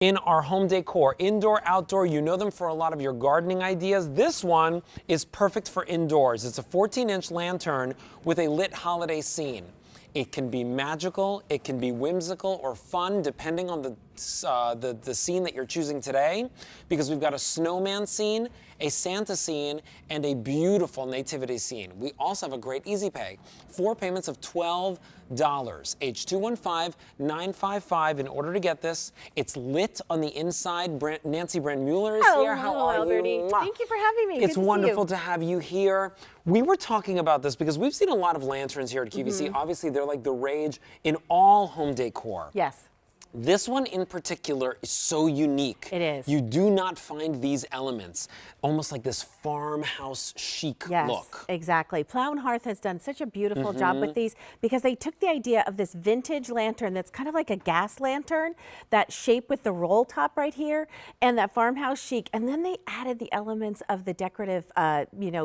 in our home decor, indoor, outdoor. You know them for a lot of your gardening ideas. This one is perfect for indoors. It's a 14-inch lantern with a lit holiday scene. It can be magical, it can be whimsical or fun, depending on the scene that you're choosing today, because we've got a snowman scene, a Santa scene, and a beautiful nativity scene. We also have a great easy pay. 4 payments of $12. H215-955 in order to get this. It's lit on the inside. Nancy Brand-Mueller is here. How are Alberti. you? Thank you for having me. It's Good wonderful to to have you here. We were talking about this because we've seen a lot of lanterns here at QVC. Mm-hmm. Obviously, they're like the rage in all home decor. Yes. This one in particular is so unique. It is. You do not find these elements, almost like this farmhouse chic look. Exactly. Plow Hearth has done such a beautiful job with these because they took the idea of this vintage lantern that's kind of like a gas lantern, that shape with the roll top right here, and that farmhouse chic, and then they added the elements of the decorative,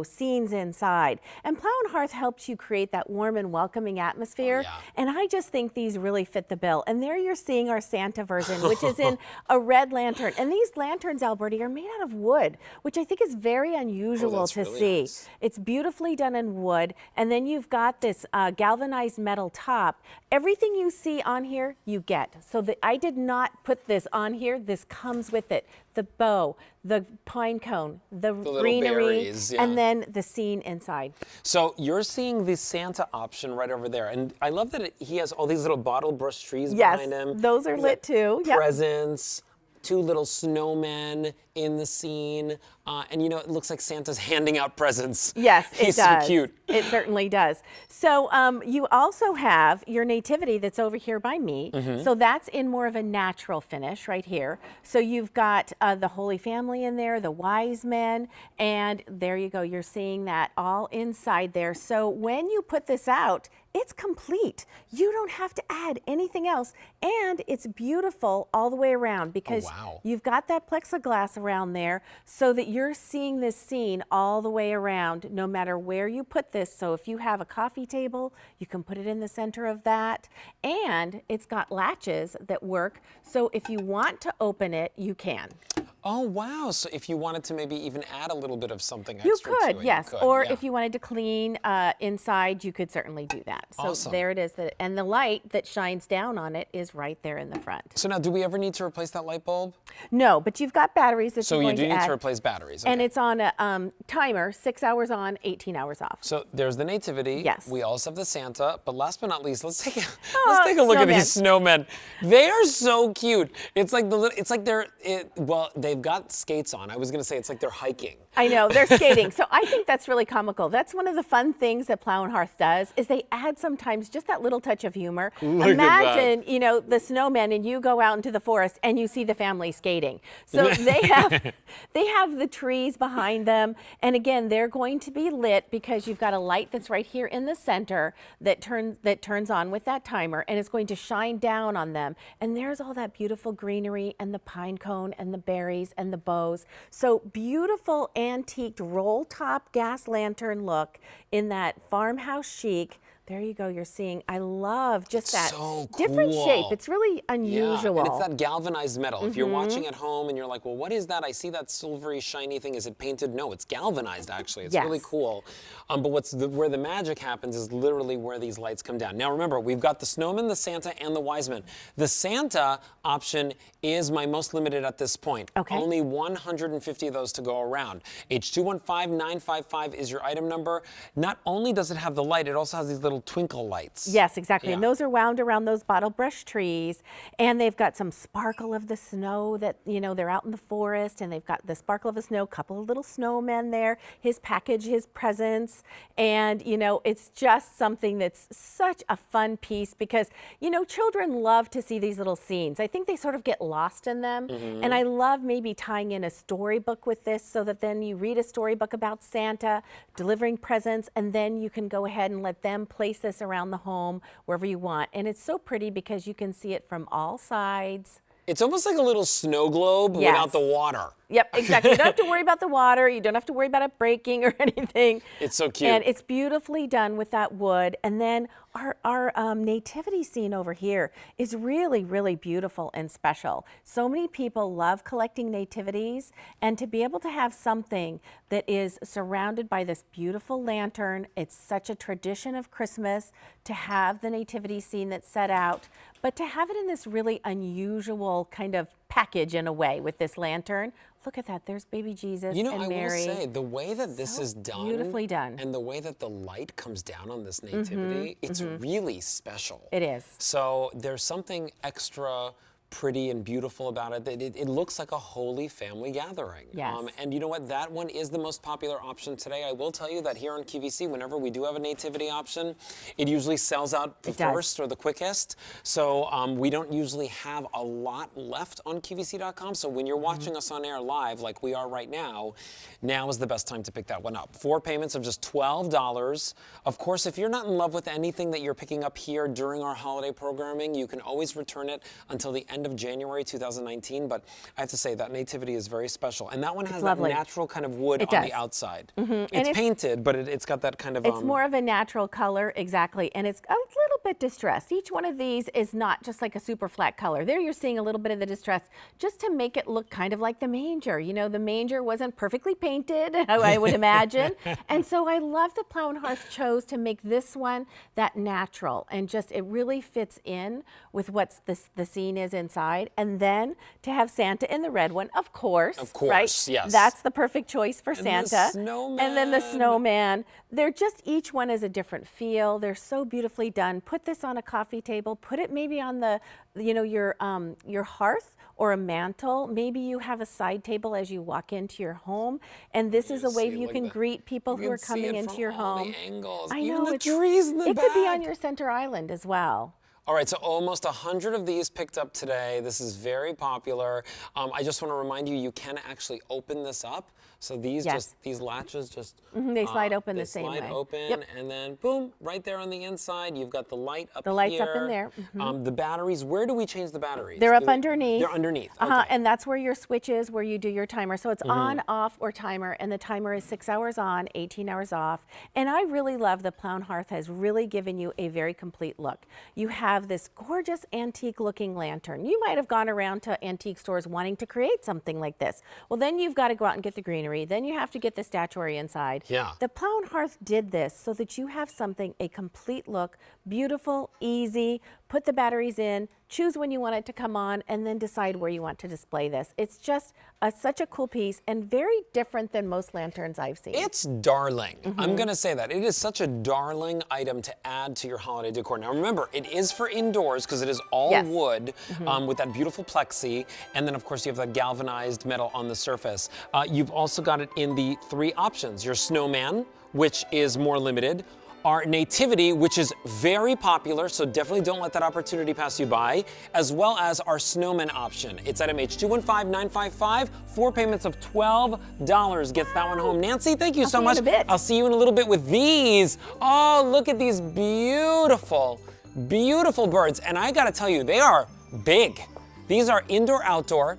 scenes inside. And Plow Hearth helps you create that warm and welcoming atmosphere. Oh, yeah. And I just think these really fit the bill. And there you're seeing our Santa version, which is in a red lantern. And these lanterns, Alberti, are made out of wood, which I think is very unusual to really see. nice. It's beautifully done in wood. And then you've got this galvanized metal top. Everything you see on here, you get. So I did not put this on here. This comes with it. The bow, the pine cone, the greenery, berries, yeah. and then the scene inside. So you're seeing the Santa option right over there. And I love that he has all these little bottle brush trees behind him. Yes, those are lit too. Yep. Presents, 2 little snowmen in the scene. And it looks like Santa's handing out presents. Yes, it He's does. so cute. It certainly does. So you also have your nativity that's over here by me. So that's in more of a natural finish right here. So you've got the Holy Family in there, the wise men, and there you go. You're seeing that all inside there. So when you put this out, it's complete. You don't have to add anything else. And it's beautiful all the way around because you've got that plexiglass around there so that you're seeing this scene all the way around, no matter where you put this. So if you have a coffee table, you can put it in the center of that. And it's got latches that work. So if you want to open it, you can. Oh, wow. So if you wanted to maybe even add a little bit of something You extra could, to it, yes. you could, Or yeah. if you wanted to clean inside, you could certainly do that. So Awesome. there it is. And the light that shines down on it is right there in the front. So now, do we ever need to replace that light bulb? No, but you've got batteries that So you're you going do to need add. to replace batteries. Okay. And it's on a timer, 6 hours on, 18 hours off. So there's the nativity. Yes. We also have the Santa. But last but not least, let's take a Oh, look at these snowmen. They are so cute. It's like they've got skates on. I was gonna say it's like they're hiking. I know, they're skating. So I think that's really comical. That's one of the fun things that Plow Hearth does is they add sometimes just that little touch of humor. Imagine, the snowmen and you go out into the forest and you see the family skating. So they have the trees behind them. And again, they're going to be lit because you've got a light that's right here in the center that turns on with that timer and it's going to shine down on them. And there's all that beautiful greenery and the pine cone and the berries and the bows. So beautiful antiqued roll top gas lantern look in that farmhouse chic. There you go. You're seeing, I love just that different shape. It's really unusual. Yeah, and it's that galvanized metal. If you're watching at home and you're like, well, what is that? I see that silvery, shiny thing. Is it painted? No, it's galvanized, actually. It's really cool. But where the magic happens is literally where these lights come down. Now, remember, we've got the snowman, the Santa, and the wise men. The Santa option is my most limited at this point. Okay. Only 150 of those to go around. H215-955 is your item number. Not only does it have the light, it also has these little twinkle lights. Yes, exactly. Yeah. And those are wound around those bottle brush trees. And they've got some sparkle of the snow that, they're out in the forest and they've got the sparkle of the snow, couple of little snowmen there, his package, his presents. And, it's just something that's such a fun piece because, children love to see these little scenes. I think they sort of get lost in them. And I love maybe tying in a storybook with this so that then you read a storybook about Santa delivering presents and then you can go ahead and let them place this around the home wherever you want. And it's so pretty because you can see it from all sides. It's almost like a little snow globe without the water. Yep, exactly. You don't have to worry about the water. You don't have to worry about it breaking or anything. It's so cute. And it's beautifully done with that wood. And then Our nativity scene over here is really, really beautiful and special. So many people love collecting nativities, and to be able to have something that is surrounded by this beautiful lantern, it's such a tradition of Christmas to have the nativity scene that's set out, but to have it in this really unusual kind of package in a way with this lantern. Look at that, there's baby Jesus and Mary. I will say, the way that this is done, beautifully done, and the way that the light comes down on this nativity, it's really special. It is. So there's something extra pretty and beautiful about it. It looks like a holy family gathering. Yes. And you know what? That one is the most popular option today. I will tell you that here on QVC, whenever we do have a nativity option, it usually sells out the first or the quickest. So we don't usually have a lot left on QVC.com. So when you're watching us on air live, like we are right now is the best time to pick that one up. 4 payments of just $12. Of course, if you're not in love with anything that you're picking up here during our holiday programming, you can always return it until the end of January 2019, but I have to say that nativity is very special, and that one has that natural kind of wood on the outside. It's painted, but it's got that kind of. It's more of a natural color, exactly, and it's a little bit distressed. Each one of these is not just like a super flat color. There you're seeing a little bit of the distress, just to make it look kind of like the manger. You know, the manger wasn't perfectly painted, I would imagine, and so I love that Plow and Hearth chose to make this one that natural, and just it really fits in with what the scene is inside, and then to have Santa in the red one, of course, right? Yes. That's the perfect choice for Santa. The snowman. And then the snowman. They're just, each one is a different feel. They're so beautifully done. Put this on a coffee table. Put it maybe on the, your hearth or a mantle. Maybe you have a side table as you walk into your home, and this is a way you can greet people who are coming into your home. I know, the trees in the it back. could be on your center island as well. All right, so almost 100 of these picked up today. This is very popular. I just want to remind you, you can actually open this up. So these these latches just they slide open the same way. They slide open, and then boom, right there on the inside, you've got the light up here. The light's up in there. The batteries, where do we change the batteries? They're up underneath. They're underneath. Okay. And that's where your switch is, where you do your timer. So it's on, off, or timer, and the timer is 6 hours on, 18 hours off. And I really love that Plow and Hearth has really given you a very complete look. You have this gorgeous antique looking lantern. You might have gone around to antique stores wanting to create something like this. Well, then you've got to go out and get the greenery. Then you have to get the statuary inside. Yeah. The Plow and Hearth did this so that you have something, a complete look, beautiful, easy, put the batteries in, choose when you want it to come on, and then decide where you want to display this. It's just such a cool piece and very different than most lanterns I've seen. It's darling. I'm going to say that. It is such a darling item to add to your holiday decor. Now remember, it is for indoors because it is all wood with that beautiful plexi, and then of course you have that galvanized metal on the surface. You've also got it in the 3 options. Your snowman, which is more limited, our nativity, which is very popular, so definitely don't let that opportunity pass you by, as well as our snowman option. It's at MH215955. 4 payments of $12 gets that one home. Nancy, thank you so much. I'll see you in a little bit with these. Oh, look at these beautiful, beautiful birds. And I gotta tell you, they are big. These are indoor outdoor.